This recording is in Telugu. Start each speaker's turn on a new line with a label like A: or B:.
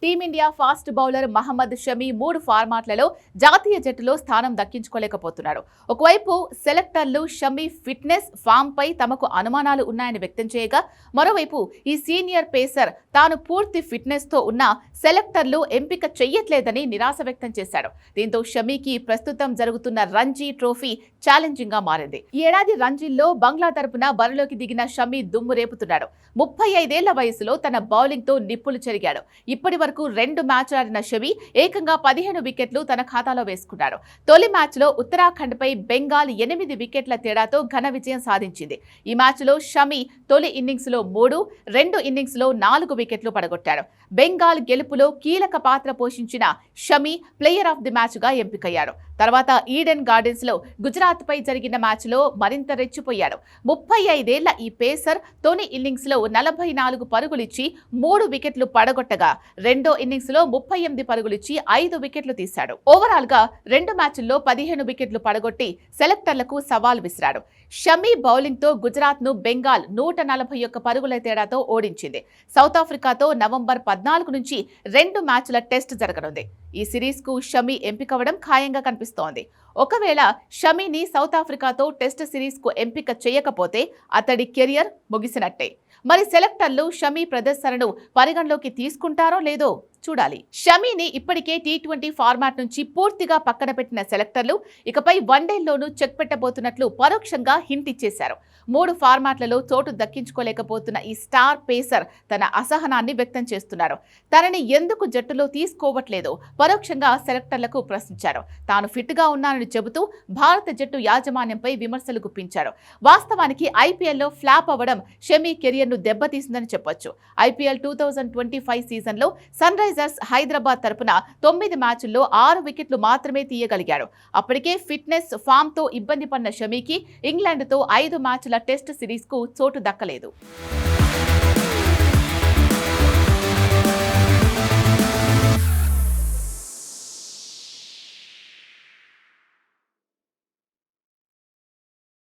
A: Team India fast bowler Mohammed Shami 3 ఫార్మాట్లలో జాతీయ జట్టులో స్థానం దక్కించుకోలేకపోతున్నాడు. ఒకవైపు సెలెక్టర్లు షమి ఫిట్నెస్, ఫామ్ పై తమకు అనుమానాలు ఉన్నాయని వ్యక్తం చేయగా, మరోవైపు ఈ సీనియర్ పేసర్ తాను పూర్తి ఫిట్నెస్ తో ఉన్న సెలెక్టర్లు ఎంపిక చెయ్యట్లేదని నిరాశ వ్యక్తం చేశాడు. దీంతో షమికి ప్రస్తుతం జరుగుతున్న రంజీ ట్రోఫీ ఛాలెంజింగ్ గా మారింది. ఈ ఏడాది రంజీల్లో బంగ్లా తరపున బరిలోకి దిగిన షమి దుమ్ము రేపుతున్నాడు. 35 ఏళ్ల వయసులో తన బౌలింగ్ తో నిప్పులు చెరిగాడు. ఇప్పటి వరకు 2 మ్యాచ్లు ఆడిన షమి ఏకంగా 15 వికెట్లు తన ఖాతాలో వేసుకున్నాడు. తొలి మ్యాచ్లో ఉత్తరాఖండ్ పై బెంగాల్ 8 వికెట్ల తేడాతో ఘన విజయం సాధించింది. ఈ మ్యాచ్లో షమి తొలి ఇన్నింగ్స్ లో 3, 2 ఇన్నింగ్స్ లో 4 వికెట్లు పడగొట్టాడు. బెంగాల్ గెలుపులో కీలక పాత్ర పోషించిన Shami player of the match గా ఎంపికయ్యాడు. తర్వాత ఈడెన్ గార్డెన్స్ లో గుజరాత్ పై జరిగిన మ్యాచ్ లో మరింత రెచ్చిపోయాడు. 35 ఏళ్ల ఈ పేసర్ తొలి ఇన్నింగ్స్ లో 44 పరుగులిచ్చి 3 వికెట్లు పడగొట్టగా, రెండో ఇన్నింగ్స్ లో 38 పరుగులిచ్చి 5 వికెట్లు తీశాడు. ఓవరాల్ గా 2 మ్యాచ్ల్లో 15 వికెట్లు పడగొట్టి సెలెక్టర్లకు సవాల్ విసిరాడు. షమి బౌలింగ్ తో గుజరాత్ ను బెంగాల్ 141 పరుగుల తేడాతో ఓడించింది. సౌత్ ఆఫ్రికాతో నవంబర్ 14 నుంచి 2 మ్యాచ్ల టెస్ట్ జరగనుంది. ఈ సిరీస్ కు షమి ఎంపికవడం ఖాయంగా కనిపిస్తోంది. ఒకవేళ షమిని సౌత్ ఆఫ్రికాతో టెస్ట్ సిరీస్ కు ఎంపిక చేయకపోతే అతడి కెరియర్ ముగిసినట్టే. మరి సెలెక్టర్లు షమి ప్రదర్శనను పరిగణలోకి తీసుకుంటారో లేదో చూడాలి. షమిని ఇప్పటికే T20 ఫార్మాట్ నుంచి పూర్తిగా పక్కన పెట్టిన సెలెక్టర్లు ఇకపై వన్డేల్లోనూ చెక్ పెట్టబోతున్నట్లు పరోక్షంగా హింట్ ఇచ్చేశారు. 3 ఫార్మాట్లలో చోటు దక్కించుకోలేకపోతున్న ఈ స్టార్ పేసర్ తన అసహనాన్ని వ్యక్తం చేస్తున్నారు. తనని ఎందుకు జట్టులో తీసుకోవట్లేదో పరోక్షంగా సెలెక్టర్లకు ప్రశ్నించారు. తాను ఫిట్ గా ఉన్నానని చెబుతూ భారత జట్టు యాజమాన్యంపై విమర్శలు గుప్పించారు. వాస్తవానికి ఐపీఎల్లో ఫ్లాప్ అవ్వడం షమి కెరియర్ ను దెబ్బతీసిందని చెప్పొచ్చు. ఐపీఎల్ 2025 సీజన్లో సన్ రైజర్స్ హైదరాబాద్ తరపున 9 మ్యాచ్ల్లో 6 వికెట్లు మాత్రమే తీయగలిగాడు. అప్పటికే ఫిట్నెస్, ఫామ్ తో ఇబ్బంది పడిన షమికి ఇంగ్లాండ్తో 5 మ్యాచ్ల టెస్ట్ సిరీస్ కు చోటు దక్కలేదు.